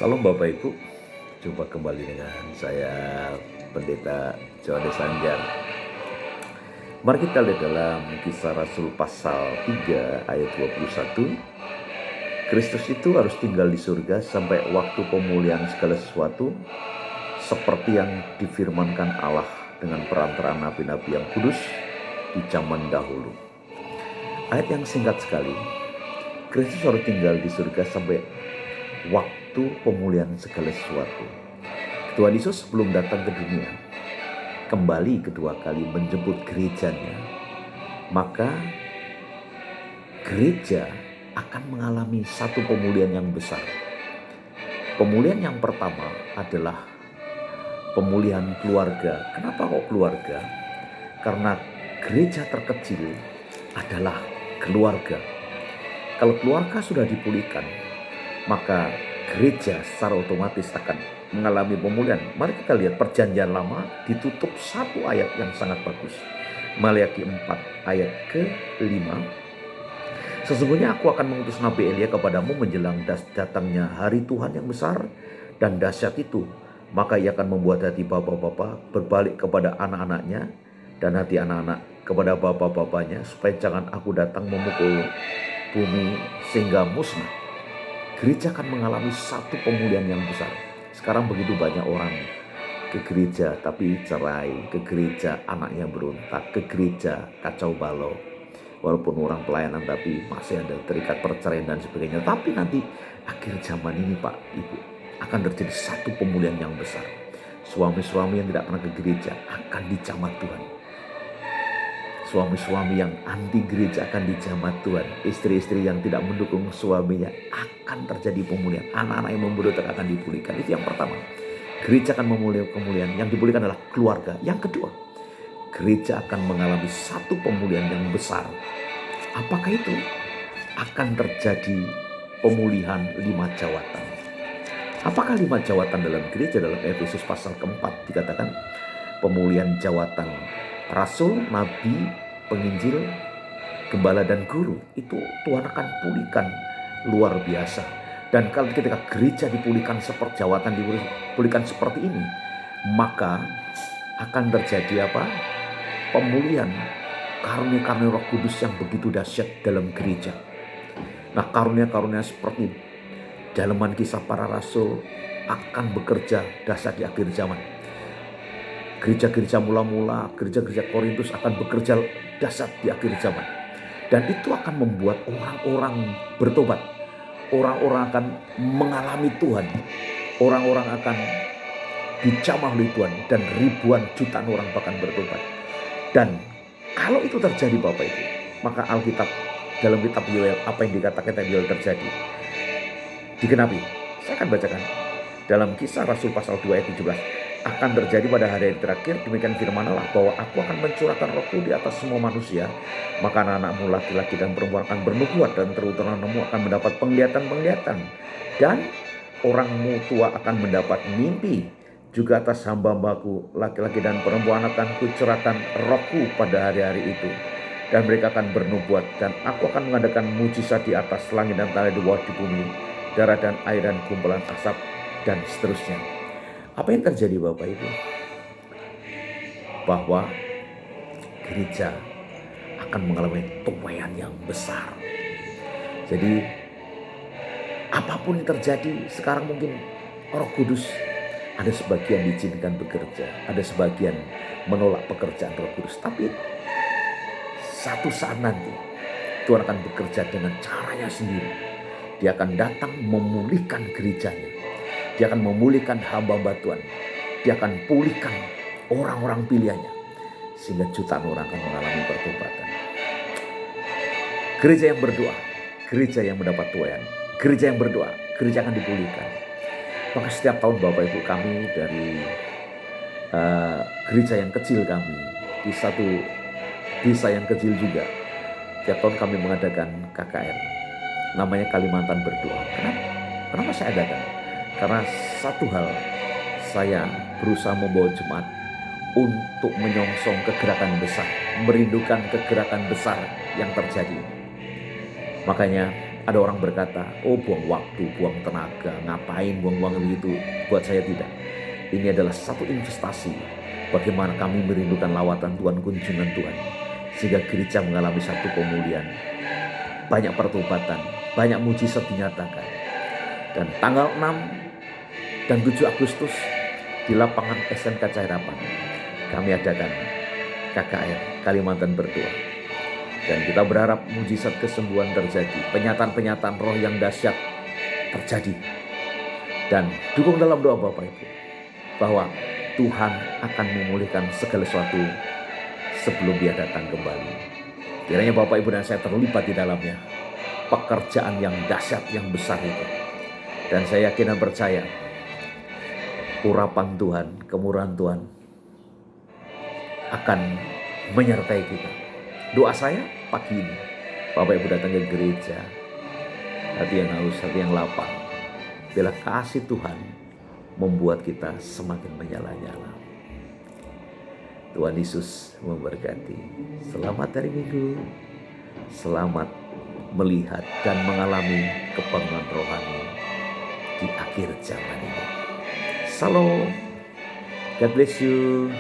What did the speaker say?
Salam Bapak Ibu, jumpa kembali dengan saya Pendeta Johannes Sanggar. Mari kita lihat dalam Kisah Rasul pasal 3 ayat 21. Kristus itu harus tinggal di surga sampai waktu pemulihan segala sesuatu, seperti yang difirmankan Allah dengan perantaraan nabi-nabi yang kudus di zaman dahulu. Ayat yang singkat sekali, Kristus harus tinggal di surga sampai waktu pemulihan segala sesuatu. Tuhan Yesus sebelum datang ke dunia, kembali kedua kali menjemput gerejanya, maka gereja akan mengalami satu pemulihan yang besar. Pemulihan yang pertama adalah pemulihan keluarga. Kenapa kok keluarga? Karena gereja terkecil adalah keluarga. Kalau keluarga sudah dipulihkan, maka gereja secara otomatis akan mengalami pemulihan. Mari kita lihat Perjanjian Lama ditutup satu ayat yang sangat bagus. Maleakhi 4 ayat ke-5. Sesungguhnya aku akan mengutus Nabi Elia kepadamu menjelang datangnya hari Tuhan yang besar dan dahsyat itu. Maka ia akan membuat hati bapak-bapak berbalik kepada anak-anaknya dan hati anak-anak kepada bapak-bapaknya, supaya jangan aku datang memukul bumi sehingga musnah. Gereja akan mengalami satu pemulihan yang besar. Sekarang begitu banyak orang ke gereja tapi cerai, ke gereja anaknya berontak, ke gereja kacau balau. Walaupun orang pelayanan tapi masih ada terikat perceraian dan sebagainya. Tapi nanti akhir zaman ini Pak Ibu, akan terjadi satu pemulihan yang besar. Suami-suami yang tidak pernah ke gereja akan dicamat Tuhan. Suami-suami yang anti gereja akan dicamat Tuhan. Istri-istri yang tidak mendukung suaminya akan terjadi pemulihan. Anak-anak yang memberontak akan dipulihkan. Itu yang pertama. Gereja akan memulihkan pemulihan. Yang dipulihkan adalah keluarga. Yang kedua, gereja akan mengalami satu pemulihan yang besar. Apakah itu? Akan terjadi pemulihan 5 jawatan. Apakah 5 jawatan dalam gereja? Dalam Efesus pasal keempat dikatakan pemulihan jawatan rasul, nabi, penginjil, gembala dan guru. Itu Tuhan akan pulihkan luar biasa. Dan kalau ketika gereja dipulihkan seperti jawatan dipulihkan seperti ini, maka akan terjadi apa? Pemulihan karunia-karunia Roh Kudus yang begitu dahsyat dalam gereja. Nah, karunia-karunia seperti dalaman Kisah Para Rasul akan bekerja dahsyat di akhir zaman. Gereja-gereja mula-mula, gereja-gereja Korintus akan bekerja dahsyat di akhir zaman. Dan itu akan membuat orang-orang bertobat. Orang-orang akan mengalami Tuhan. Orang-orang akan dicamah oleh Tuhan. Dan ribuan jutaan orang bahkan bertobat. Dan kalau itu terjadi Bapak Ibu, maka Alkitab dalam kitab Yoel, apa yang dikatakan tadi Yoel terjadi digenapi. Saya akan bacakan dalam Kisah Rasul pasal 2 ayat 17. Akan terjadi pada hari terakhir, demikian firman Allah, bahwa aku akan mencurahkan rohku di atas semua manusia. Maka anak-anakmu laki-laki dan perempuan akan bernubuat, dan terutamamu akan mendapat penglihatan-penglihatan, dan orangmu tua akan mendapat mimpi. Juga atas hamba-hambaku laki-laki dan perempuan akan kucurahkan rohku pada hari-hari itu, dan mereka akan bernubuat, dan aku akan mengadakan mujizat di atas langit dan tanah, di bawah di bumi, darah dan air dan kumpulan asap dan seterusnya. Apa yang terjadi Bapak Ibu? Bahwa gereja akan mengalami tuaian yang besar. Jadi apapun yang terjadi sekarang, mungkin Roh Kudus ada sebagian diizinkan bekerja, ada sebagian menolak pekerjaan Roh Kudus. Tapi satu saat nanti Tuhan akan bekerja dengan caranya sendiri. Dia akan datang memulihkan gerejanya. Dia akan memulihkan hamba-hamba Tuhan. Dia akan pulihkan orang-orang pilihannya. Sehingga jutaan orang akan mengalami pertobatan. Gereja yang berdoa, gereja yang mendapat tuaian. Gereja yang berdoa, gereja akan dipulihkan. Maka setiap tahun Bapak Ibu, kami dari gereja yang kecil kami, di satu desa yang kecil juga, setiap tahun kami mengadakan KKR. Namanya Kalimantan Berdoa. Kenapa saya adakan? Karena satu hal, saya berusaha membawa jemaat untuk menyongsong kegerakan besar, merindukan kegerakan besar yang terjadi. Makanya Ada orang berkata, oh buang waktu, buang tenaga, ngapain buang-buang begitu. Buat saya tidak. Ini adalah satu investasi. Bagaimana kami merindukan lawatan Tuhan, kunjungan Tuhan. Sehingga gereja mengalami satu pemulihan. Banyak pertobatan, banyak mujizat dinyatakan. Dan tanggal 6 dan 7 Agustus di lapangan SMK Cairapan kami adakan KKR Kalimantan Berdoa. Dan kita berharap mujizat kesembuhan terjadi, penyataan-penyataan roh yang dahsyat terjadi. Dan dukung dalam doa Bapak Ibu, bahwa Tuhan akan memulihkan segala sesuatu sebelum Dia datang kembali. Kiranya Bapak Ibu dan saya terlibat di dalamnya. Pekerjaan yang dahsyat, yang besar itu. Dan saya yakin dan percaya, urapan Tuhan, kemurahan Tuhan akan menyertai kita. Doa saya pagi ini, Bapak Ibu datang ke gereja, hati yang haus, hati yang lapang. Bila kasih Tuhan membuat kita semakin menyala-nyala. Tuhan Yesus memberkati. Selamat hari Minggu. Selamat melihat dan mengalami kebangunan rohani di akhir zaman ini. Salam. God bless you.